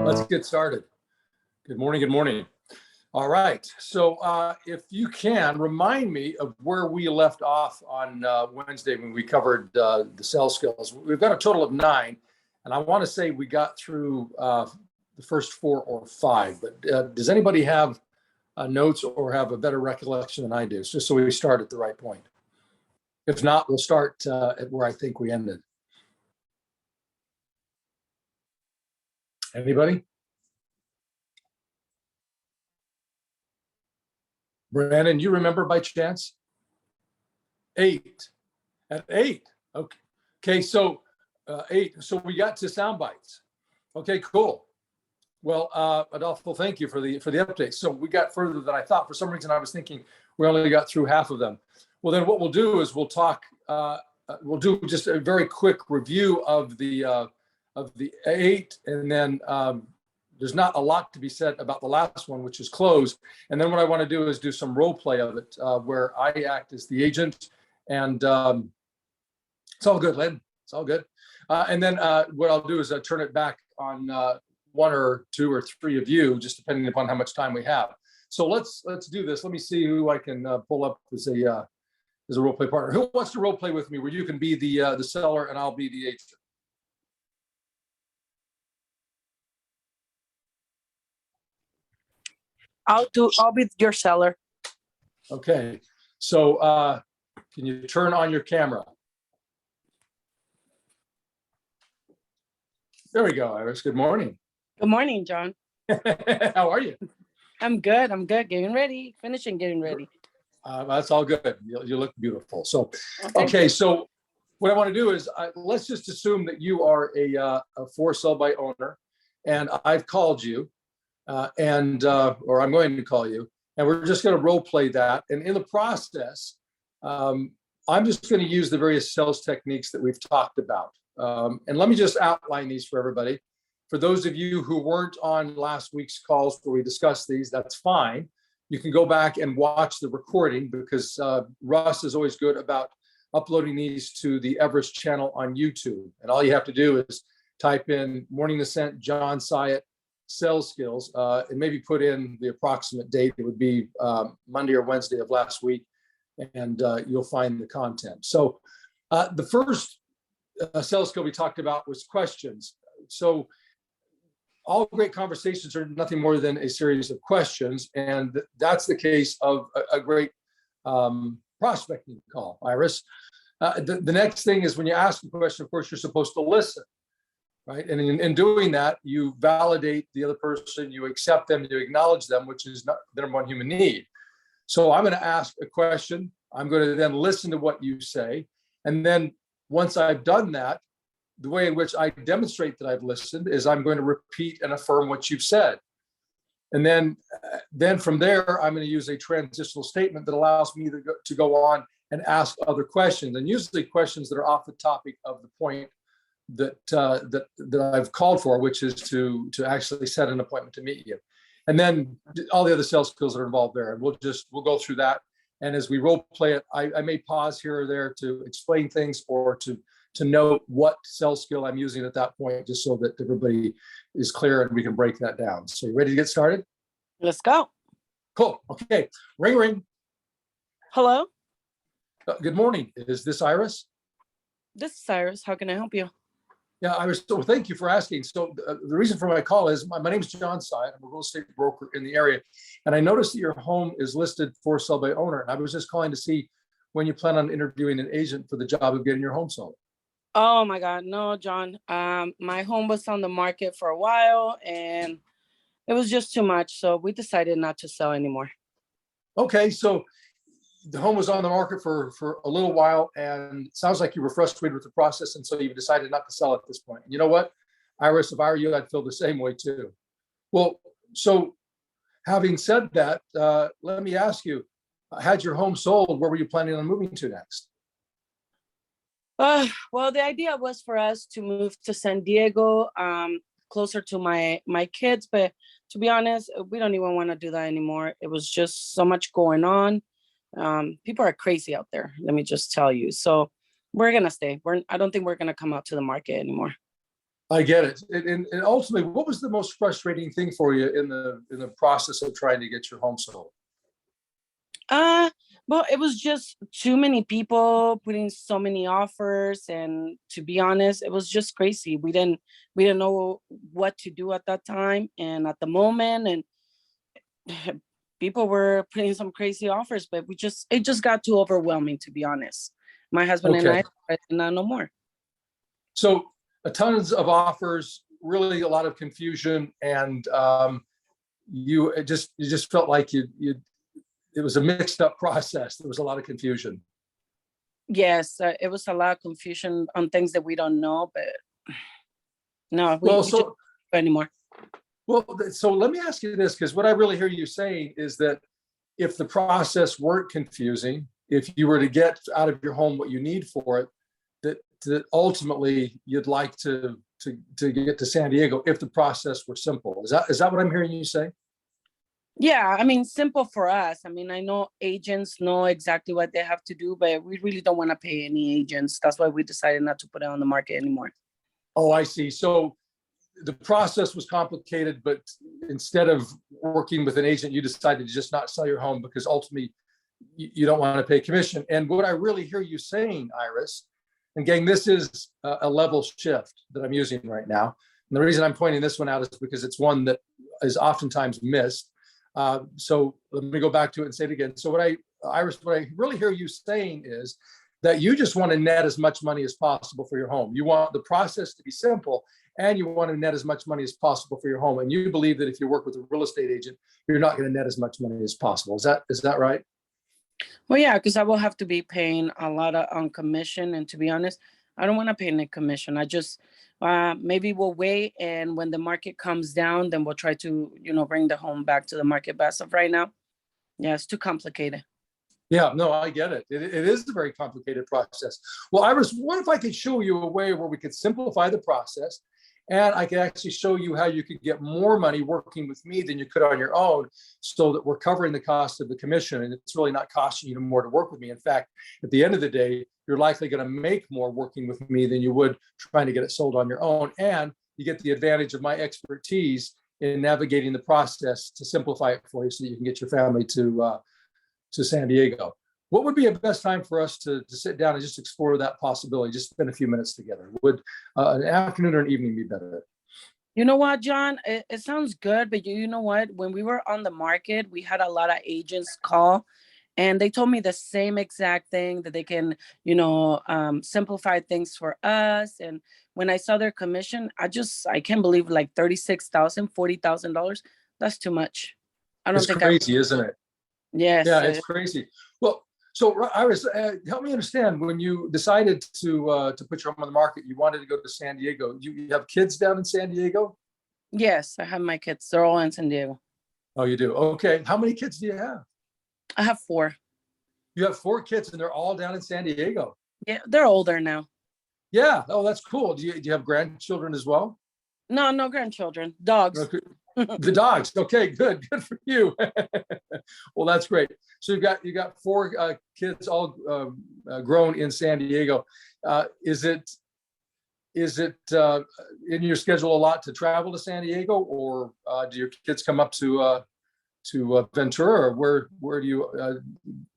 Let's get started. Good morning. Good morning. All right. So if you can remind me of where we left off on Wednesday when we covered the cell skills. We've got a total of 9, and I want to say we got through the first 4 or 5. But does anybody have notes or have a better recollection than I do? Just so we start at the right point. If not, we'll start at where I think we ended. Anybody? Brandon, you remember by chance? 8. At 8. Okay, so 8. So we got to sound bites. Okay, cool. Well, Adolfo, thank you for the update. So we got further than I thought. For some reason, I was thinking we only got through half of them. Well, then what we'll do is we'll talk. We'll do just a very quick review of the 8, and then there's not a lot to be said about the last one, which is closed. And then what I want to do is do some role play of it, where I act as the agent, and it's all good, Lynn. It's all good. And then what I'll do is turn it back on 1 or 2 or 3 of you, just depending upon how much time we have. So let's do this. Let me see who I can pull up as a role play partner. Who wants to role play with me, where you can be the seller and I'll be the agent? I'll be your seller. Okay. So can you turn on your camera? There we go, Iris. Good morning. Good morning, John. How are you? I'm good. Getting ready. Finishing getting ready. That's all good. You look beautiful. So, okay. So what I want to do is let's just assume that you are a for sell by owner, and I've called you. Or I'm going to call you, and we're just going to role play that. And in the process, I'm just going to use the various sales techniques that we've talked about. And let me just outline these for everybody. For those of you who weren't on last week's calls where we discussed these, that's fine. You can go back and watch the recording, because Russ is always good about uploading these to the Everest channel on YouTube. And all you have to do is type in Morning Ascent, John Ciet, sales skills, and maybe put in the approximate date. It would be Monday or Wednesday of last week, and you'll find the content. So the first sales skill we talked about was questions. So all great conversations are nothing more than a series of questions, and that's the case of a great prospecting call, Iris. The next thing is, when you ask a question, of course, you're supposed to listen. Right. And in doing that, you validate the other person, you accept them, you acknowledge them, which is not the number one human need. So I'm going to ask a question. I'm going to then listen to what you say. And then once I've done that, the way in which I demonstrate that I've listened is I'm going to repeat and affirm what you've said. And then from there, I'm going to use a transitional statement that allows me to go on and ask other questions, and usually questions that are off the topic of the point that I've called for, which is to actually set an appointment to meet you. And then all the other sales skills that are involved there. And we'll go through that. And as we role play it, I may pause here or there to explain things, or to note what sales skill I'm using at that point, just so that everybody is clear and we can break that down. So you ready to get started? Let's go. Cool. Okay. Ring, ring. Hello. Good morning. Is this Iris? This is Cyrus. How can I help you? Yeah, Iris, so thank you for asking. So the reason for my call is my name's John Ciet. I'm a real estate broker in the area. And I noticed that your home is listed for sale by owner. And I was just calling to see when you plan on interviewing an agent for the job of getting your home sold. Oh my God, no, John. My home was on the market for a while, and it was just too much. So we decided not to sell anymore. Okay, so the home was on the market for a little while, and it sounds like you were frustrated with the process, and so you decided not to sell at this point. And you know what, Iris, if I were you, I'd feel the same way too. Well, so having said that, let me ask you, had your home sold, where were you planning on moving to next? Well, the idea was for us to move to San Diego, closer to my kids, but to be honest, we don't even want to do that anymore. It was just so much going on. People are crazy out there, let me just tell you. So we're gonna stay. I don't think we're gonna come out to the market anymore. I get it. And ultimately, what was the most frustrating thing for you in the process of trying to get your home sold? Uh, well, it was just too many people putting so many offers, and to be honest, it was just crazy. We didn't know what to do at that time and at the moment, and people were putting some crazy offers, but it just got too overwhelming, to be honest. My husband and Okay. I said, no, no more. So tons of offers, really a lot of confusion, and you just felt like it was a mixed up process. There was a lot of confusion. Yes, it was a lot of confusion on things that we don't know, but no, Well, we just so don't anymore. well, so let me ask you this, because what I really hear you saying is that if the process weren't confusing, if you were to get out of your home what you need for it, that ultimately you'd like to get to San Diego if the process were simple. Is that what I'm hearing you say? Yeah, I mean, simple for us. I mean, I know agents know exactly what they have to do, but we really don't want to pay any agents. That's why we decided not to put it on the market anymore. Oh, I see. So the process was complicated, but instead of working with an agent, you decided to just not sell your home because ultimately you don't want to pay commission. And what I really hear you saying, Iris, and gang, this is a level shift that I'm using right now. And the reason I'm pointing this one out is because it's one that is oftentimes missed. So let me go back to it and say it again. So Iris, what I really hear you saying is that you just want to net as much money as possible for your home. You want the process to be simple, and you want to net as much money as possible for your home. And you believe that if you work with a real estate agent, you're not going to net as much money as possible. Is that right? Well, yeah, because I will have to be paying a lot on commission. And to be honest, I don't want to pay any commission. I just maybe we'll wait. And when the market comes down, then we'll try to, bring the home back to the market. But as of right now, yeah, it's too complicated. Yeah, no, I get it. It is a very complicated process. Well, Iris, what if I could show you a way where we could simplify the process, and I could actually show you how you could get more money working with me than you could on your own, so that we're covering the cost of the commission, and it's really not costing you more to work with me. In fact, at the end of the day, you're likely going to make more working with me than you would trying to get it sold on your own, and you get the advantage of my expertise in navigating the process to simplify it for you, so that you can get your family to San Diego. What would be a best time for us to sit down and just explore that possibility? Just spend a few minutes together. Would an afternoon or an evening be better? You know what, John? It sounds good, but you know what? When we were on the market, we had a lot of agents call, and they told me the same exact thing, that they can, simplify things for us. And when I saw their commission, I can't believe, like, $36,000, $40,000. That's too much. I don't It's think I. crazy, isn't it? Yes. Yeah, it's crazy. Well, so Iris, help me understand. When you decided to put your home on the market, you wanted to go to San Diego. You have kids down in San Diego? Yes, I have my kids. They're all in San Diego. Oh, you do. Okay. How many kids do you have? I have 4. You have 4 kids, and they're all down in San Diego. Yeah, they're older now. Yeah. Oh, that's cool. Do you have grandchildren as well? No, no grandchildren. Dogs. Okay. The dogs. Okay, good for you. Well, that's great. So you got 4 kids, all grown in San Diego. Is it in your schedule a lot to travel to San Diego, or do your kids come up to Ventura, or where do you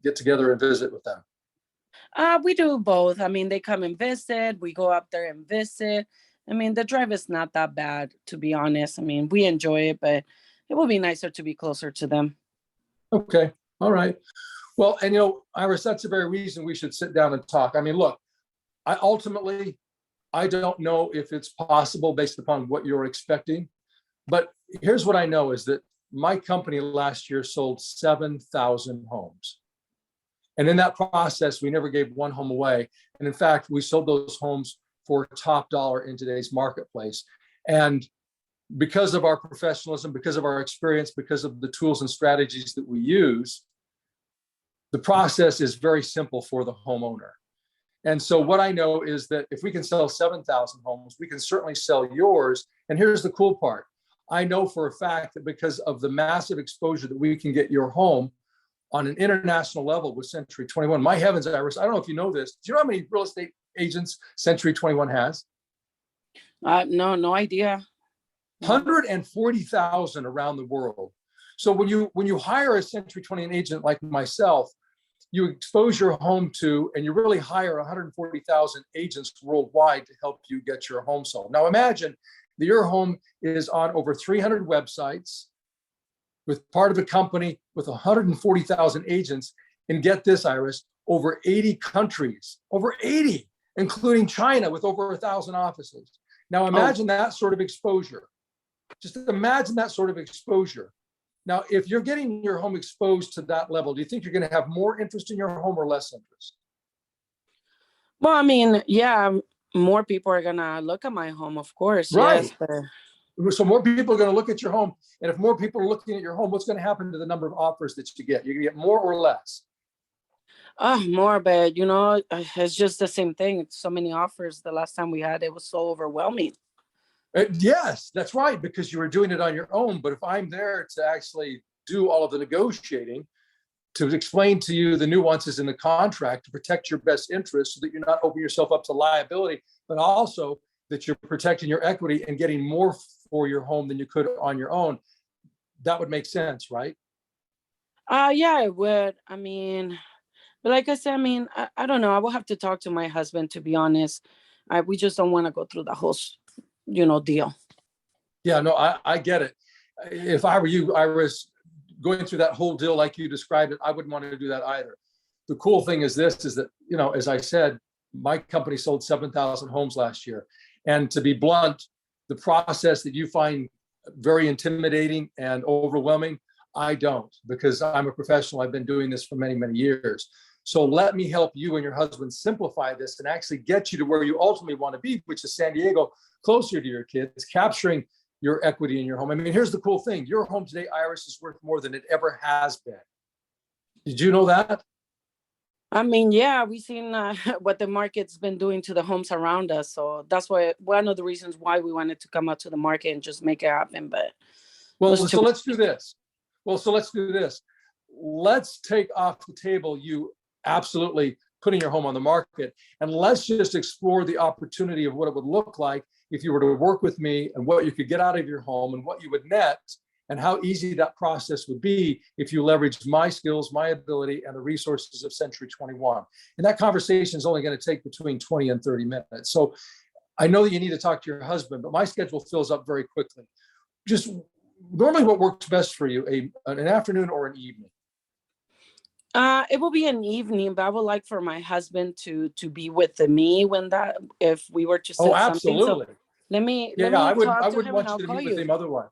get together and visit with them? We do both. I mean, they come and visit. We go up there and visit. I mean, the drive is not that bad, to be honest. I mean, we enjoy it, but it would be nicer to be closer to them. Okay, all right. Well, and Iris, that's the very reason we should sit down and talk. I mean, look, I don't know if it's possible based upon what you're expecting, but here's what I know is that my company last year sold 7,000 homes. And in that process, we never gave one home away. And in fact, we sold those homes for top dollar in today's marketplace. And because of our professionalism, because of our experience, because of the tools and strategies that we use, the process is very simple for the homeowner. And so what I know is that if we can sell 7,000 homes, we can certainly sell yours. And here's the cool part. I know for a fact that because of the massive exposure that we can get your home on an international level with Century 21. My heavens, Iris, I don't know if you know this. Do you know how many real estate agents Century 21 has? No, no idea. No. 140,000 around the world. So when you hire a Century 21 agent like myself, you expose your home to, and you really hire 140,000 agents worldwide to help you get your home sold. Now imagine that your home is on over 300 websites with part of a company with 140,000 agents, and get this, Iris, over 80 countries, over 80, including China with over 1,000 offices. Now imagine that sort of exposure. Just imagine that sort of exposure. Now, if you're getting your home exposed to that level, do you think you're going to have more interest in your home or less interest? Well, I mean, yeah, more people are gonna look at my home, of course. Right. Yes, but So more people are going to look at your home. And if more people are looking at your home, what's going to happen to the number of offers that you get? You're going to get more or less? more, but it's just the same thing. It's so many offers. The last time we had, it was so overwhelming. Yes, that's right, because you were doing it on your own. But if I'm there to actually do all of the negotiating, to explain to you the nuances in the contract to protect your best interest so that you're not opening yourself up to liability, but also that you're protecting your equity and getting more for your home than you could on your own, that would make sense, right? Yeah, it would. I mean, but like I said, I mean, I don't know. I will have to talk to my husband, to be honest. We just don't want to go through the whole, deal. Yeah, no, I get it. If I were you, Iris, going through that whole deal like you described it, I wouldn't want to do that either. The cool thing is this, is that, as I said, my company sold 7,000 homes last year. And to be blunt, the process that you find very intimidating and overwhelming, I don't, because I'm a professional. I've been doing this for many, many years. So let me help you and your husband simplify this and actually get you to where you ultimately want to be, which is San Diego, closer to your kids, capturing your equity in your home. I mean, here's the cool thing. Your home today, Iris, is worth more than it ever has been. Did you know that? I mean, yeah, we've seen what the market's been doing to the homes around us. So that's one of the reasons why we wanted to come out to the market and just make it happen. But well, so let's do this. Let's take off the table you absolutely putting your home on the market, and let's just explore the opportunity of what it would look like if you were to work with me, and what you could get out of your home and what you would net, and how easy that process would be if you leveraged my skills, my ability, and the resources of Century 21. And that conversation is only going to take between 20 and 30 minutes. So I know that you need to talk to your husband, but my schedule fills up very quickly. Just normally what works best for you, an afternoon or an evening? It will be an evening, but I would like for my husband to be with me if we were to set absolutely. something. So let me I talk to wouldn't him want and I'll you to call meet you. with him otherwise.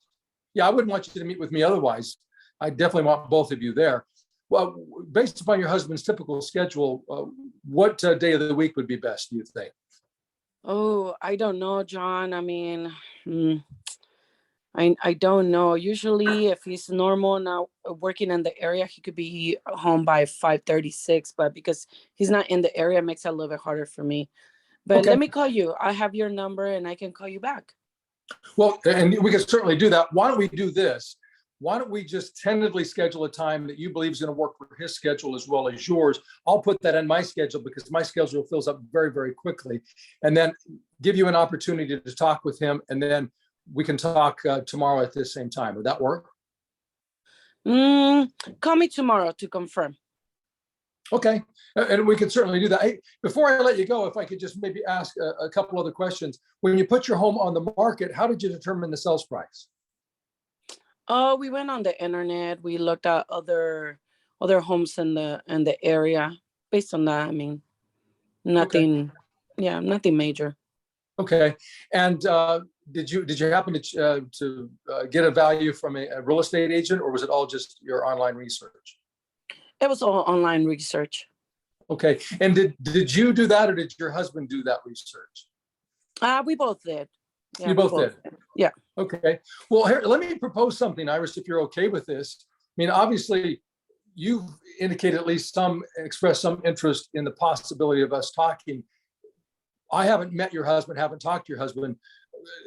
Yeah, I wouldn't want you to meet with me otherwise. I definitely want both of you there. Well, based upon your husband's typical schedule, what day of the week would be best, do you think? Oh, I don't know, John. I mean, I don't know. Usually, if he's normal now working in the area, he could be home by 5:36. But because he's not in the area, it makes it a little bit harder for me. But Okay. let me call you. I have your number and I can call you back. Well, and we can certainly do that. Why don't we do this? Why don't we just tentatively schedule a time that you believe is going to work for his schedule as well as yours? I'll put that in my schedule because my schedule fills up very, very quickly. And then give you an opportunity to talk with him. And then we can talk tomorrow at the same time. Would that work? Call me tomorrow to confirm. Okay, and we can certainly do that. Hey, before I let you go, if I could just maybe ask a couple other questions. When you put your home on the market, how did you determine the sales price? Oh, we went on the internet. We looked at other homes in the area. Based on that, I mean, nothing. Okay. Yeah, nothing major. Okay, and did you happen to get a value from a real estate agent, or was it all just your online research? It was all online research. Okay, and did you do that, or did your husband do that research? We both did. Yeah, you both did. Yeah. Okay. Well, here, let me propose something, Iris, if you're okay with this. I mean, obviously, you've indicated at least expressed some interest in the possibility of us talking. I haven't met your husband, haven't talked to your husband.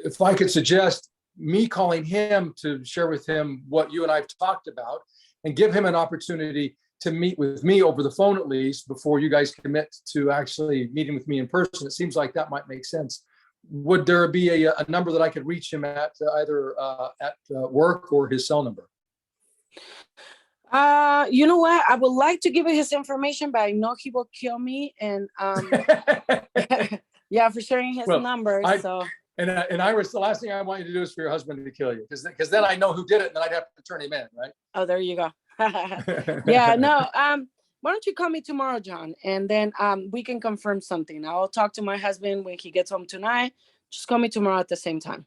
If I could suggest me calling him to share with him what you and I've talked about, and give him an opportunity to meet with me over the phone, at least, before you guys commit to actually meeting with me in person. It seems like that might make sense. would there be a number that I could reach him at, either at work or his cell number? You know what? I would like to give you his information, but I know he will kill me. And yeah, for sharing his Well, number. So and Iris, the last thing I want you to do is for your husband to kill you, because then I know who did it, and then I'd have to turn him in, right? oh, there you go. Yeah, no. Why don't you call me tomorrow, John, and then we can confirm something. I'll talk to my husband when he gets home tonight. Just call me tomorrow at the same time.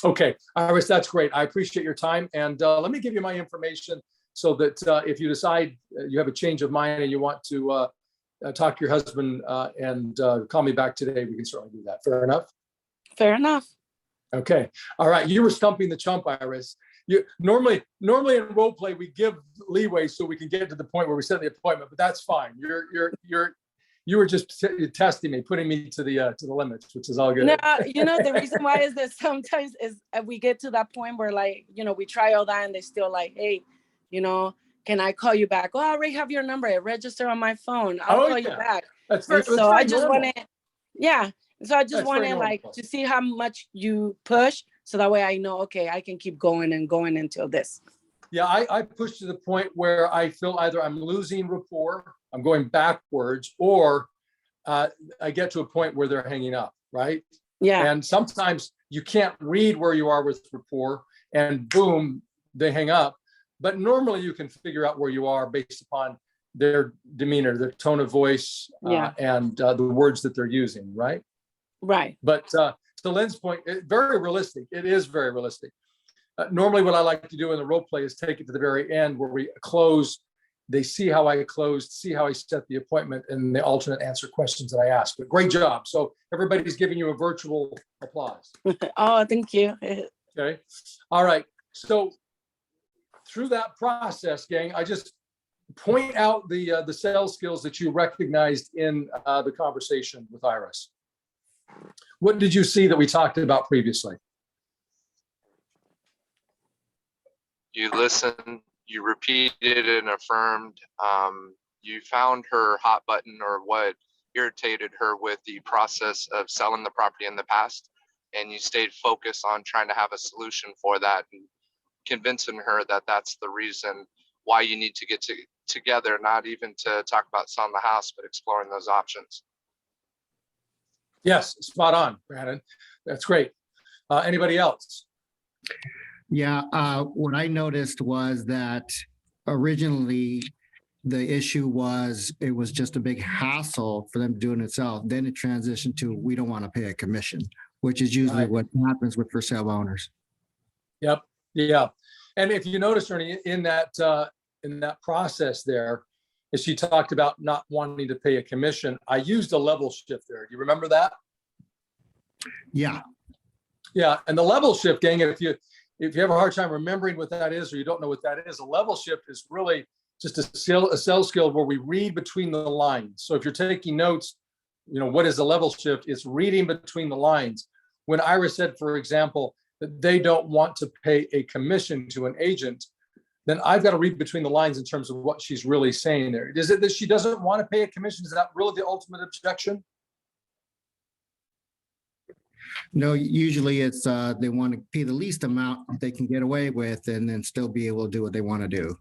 Okay, Iris, that's great. I appreciate your time. And let me give you my information so that if you decide you have a change of mind and you want to talk to your husband and call me back today, we can certainly do that. Fair enough? Fair enough. Okay. All right. You were stumping the chump, Iris. You normally in role play, we give leeway so we can get to the point where we set the appointment, but that's fine. You were just testing me, putting me to the limits, which is all good. No, you know, the reason why is that sometimes is we get to that point where, like, you know, we try all that and they still like, hey, you know, can I call you back? Oh, I already have your number. It registered on my phone. I'll call you back. That's very, so I just wanted, yeah. So I just That's wanted like to see how much you push. So that way I know, okay, I can keep going and going until this. Yeah, I push to the point where I feel either I'm losing rapport, I'm going backwards, or I get to a point where they're hanging up, right? Yeah. And sometimes you can't read where you are with rapport, and boom, they hang up. But normally you can figure out where you are based upon their demeanor, their tone of voice, and the words that they're using, right? Right. But to Lynn's point, very realistic. It is very realistic. Normally what I like to do in the role play is take it to the very end where we close. They see how I closed, see how I set the appointment, and the alternate answer questions that I ask. But great job. So everybody's giving you a virtual applause. Oh, thank you. Okay. All right. So through that process, gang, I just point out the sales skills that you recognized in the conversation with Iris. What did you see that we talked about previously? You listened, you repeated and affirmed, you found her hot button or what irritated her with the process of selling the property in the past, and you stayed focused on trying to have a solution for that and convincing her that that's the reason why you need to get together, not even to talk about selling the house, but exploring those options. Yes, spot on, Brandon. That's great. Anybody else? Yeah, what I noticed was that originally the issue was it was just a big hassle for them doing it itself. Then it transitioned to we don't want to pay a commission, which is usually what happens with for sale owners. Yep. Yeah. And if you notice, Ernie, in that process there, as she talked about not wanting to pay a commission, I used a level shift there. Do you remember that? Yeah. Yeah. And the level shift, gang, if you have a hard time remembering what that is, or you don't know what that is, a level shift is really just a sales skill where we read between the lines. So if you're taking notes, you know, what is a level shift? It's reading between the lines. When Iris said, for example, that they don't want to pay a commission to an agent, then I've got to read between the lines in terms of what she's really saying there. Is it that she doesn't want to pay a commission? Is that really the ultimate objection? No, usually it's they want to pay the least amount they can get away with and then still be able to do what they want to do.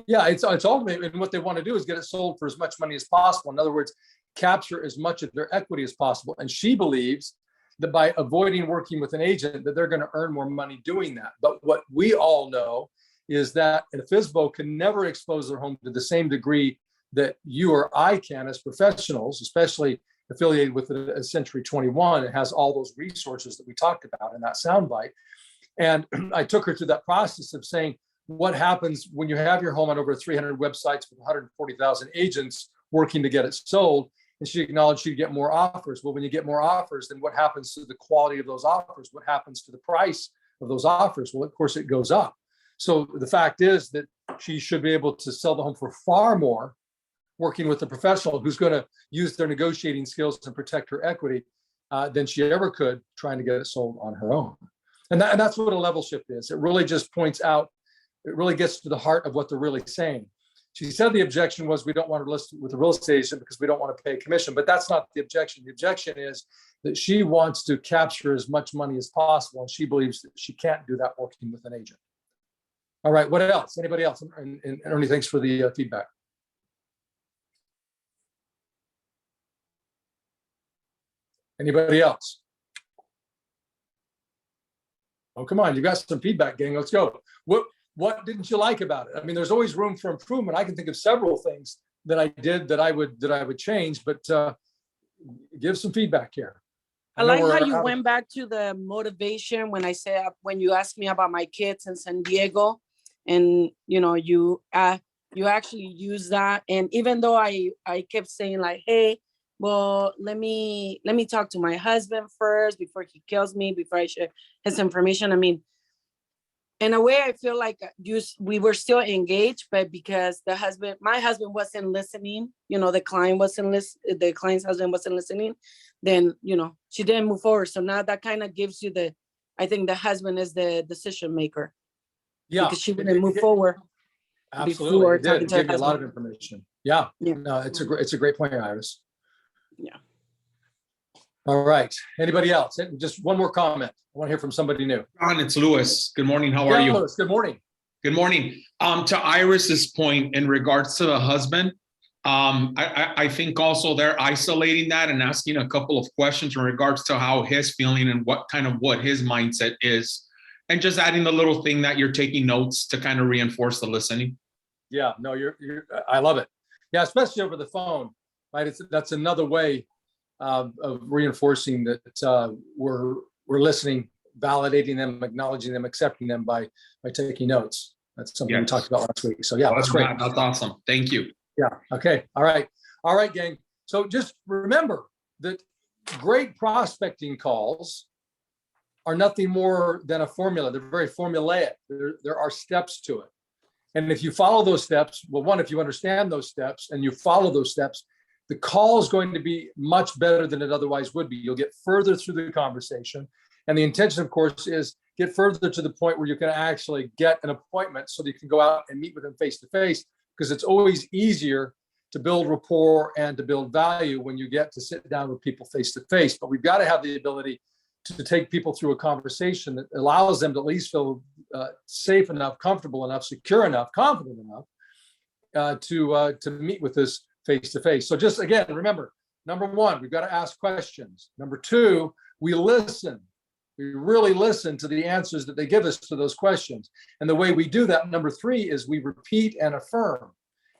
Yeah, it's ultimately, and what they want to do is get it sold for as much money as possible. In other words, capture as much of their equity as possible. And she believes that by avoiding working with an agent, that they're going to earn more money doing that. But what we all know is that a FSBO can never expose their home to the same degree that you or I can as professionals, especially affiliated with a Century 21. It has all those resources that we talked about in that soundbite. And I took her through that process of saying, what happens when you have your home on over 300 websites with 140,000 agents working to get it sold? And she acknowledged she'd get more offers. Well, when you get more offers, then what happens to the quality of those offers? What happens to the price of those offers? Well, of course, it goes up. So the fact is that she should be able to sell the home for far more working with a professional who's going to use their negotiating skills to protect her equity than she ever could trying to get it sold on her own. And that's what a level shift is. It really just points out, it really gets to the heart of what they're really saying. She said the objection was we don't want to list with the real estate agent because we don't want to pay commission, but that's not the objection. The objection is that she wants to capture as much money as possible, and she believes that she can't do that working with an agent. All right, what else? Anybody else? And Ernie, thanks for the feedback. Anybody else? Oh, come on, you got some feedback, gang. Let's go. What didn't you like about it? I mean, there's always room for improvement. I can think of several things that I did that I would change, but give some feedback here. I like how you went back to the motivation when I said, when you asked me about my kids in San Diego, and you actually use that. And even though I kept saying like, hey, well, let me talk to my husband first before he kills me, before I share his information. I mean, in a way, I feel like we were still engaged, but because my husband wasn't listening, the client's husband wasn't listening, then, she didn't move forward. So now that kind of gives you I think the husband is the decision maker. Yeah. Because she wouldn't move forward. Absolutely. It did. It gave you a lot of husband. information. Yeah. No, it's a great point, Iris. Yeah. All right. Anybody else? Just one more comment. I want to hear from somebody new. John, it's Louis. Good morning. How are you? Louis, good morning. Good morning. To Iris's point in regards to the husband, I think also they're isolating that and asking a couple of questions in regards to how he's feeling and what his mindset is, and just adding the little thing that you're taking notes to kind of reinforce the listening. Yeah, no, I love it. Yeah, especially over the phone, right? That's another way of reinforcing that we're listening, validating them, acknowledging them, accepting them by taking notes. That's something we talked about last week. So yeah, that's great. That's awesome. Thank you. Yeah. Okay. All right, gang. So just remember that great prospecting calls are nothing more than a formula. They're very formulaic. There are steps to it. And if you follow those steps, well, one, if you understand those steps and you follow those steps, the call is going to be much better than it otherwise would be. You'll get further through the conversation. And the intention, of course, is get further to the point where you can actually get an appointment so that you can go out and meet with them face to face, because it's always easier to build rapport and to build value when you get to sit down with people face to face. But we've got to have the ability to take people through a conversation that allows them to at least feel safe enough, comfortable enough, secure enough, confident enough to meet with us face to face. So just again, remember, number one, we've got to ask questions. Number two, we listen. We really listen to the answers that they give us to those questions. And the way we do that, number three, is we repeat and affirm.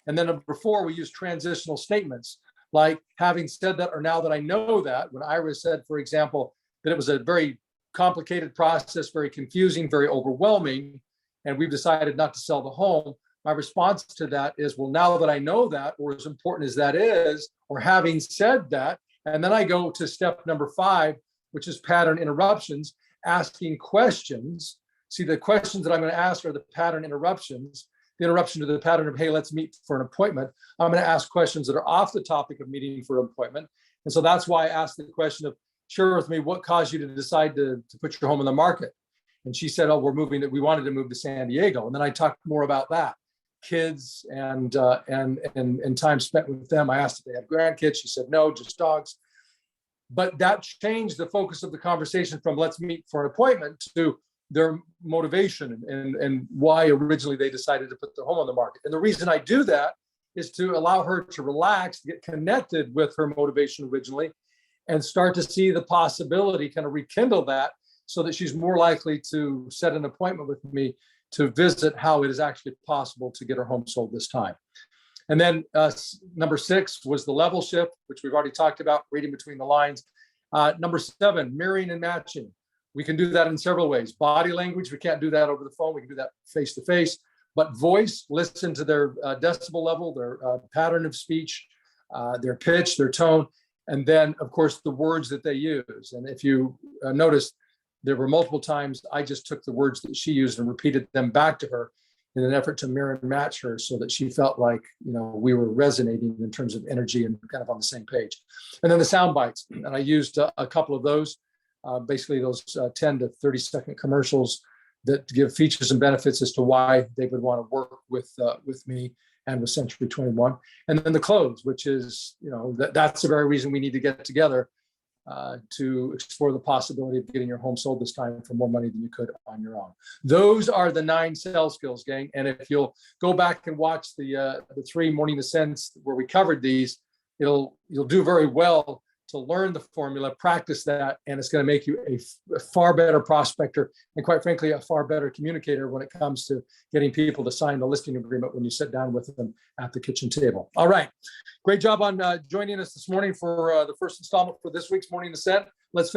And then number four, we use transitional statements like having said that, or now that I know that. When Iris said, for example, that it was a very complicated process, very confusing, very overwhelming, and we've decided not to sell the home, my response to that is, well, now that I know that, or as important as that is, or having said that, and then I go to step number five, which is pattern interruptions, asking questions. See, the questions that I'm going to ask are the pattern interruptions, the interruption to the pattern of, hey, let's meet for an appointment. I'm going to ask questions that are off the topic of meeting for an appointment. And so that's why I asked the question of, share with me, what caused you to decide to put your home in the market? And she said, oh, we wanted to move to San Diego. And then I talked more about that, kids and time spent with them. I asked if they had grandkids. She said, no, just dogs. But that changed the focus of the conversation from let's meet for an appointment to their motivation and why originally they decided to put their home on the market. And the reason I do that is to allow her to relax, get connected with her motivation originally, and start to see the possibility, kind of rekindle that, so that she's more likely to set an appointment with me to visit how it is actually possible to get her home sold this time. And then number 6 was the level shift, which we've already talked about, reading between the lines. Number 7, mirroring and matching. We can do that in several ways. Body language, we can't do that over the phone. We can do that face to face. But voice, listen to their decibel level, their pattern of speech, their pitch, their tone, and then, of course, the words that they use. And if you notice, there were multiple times I just took the words that she used and repeated them back to her in an effort to mirror and match her so that she felt like, we were resonating in terms of energy and kind of on the same page. And then the sound bites. And I used a couple of those, basically those 10 to 30 second commercials that give features and benefits as to why they would want to work with me and with Century 21. And then the close, which is, that's the very reason we need to get together to explore the possibility of getting your home sold this time for more money than you could on your own. Those are the 9 sales skills, gang. And if you'll go back and watch the 3 morning ascents where we covered these, you'll do very well to learn the formula, practice that, and it's going to make you a far better prospector and, quite frankly, a far better communicator when it comes to getting people to sign the listing agreement when you sit down with them at the kitchen table. All right. Great job on joining us this morning for the first installment for this week's Morning Ascent. Let's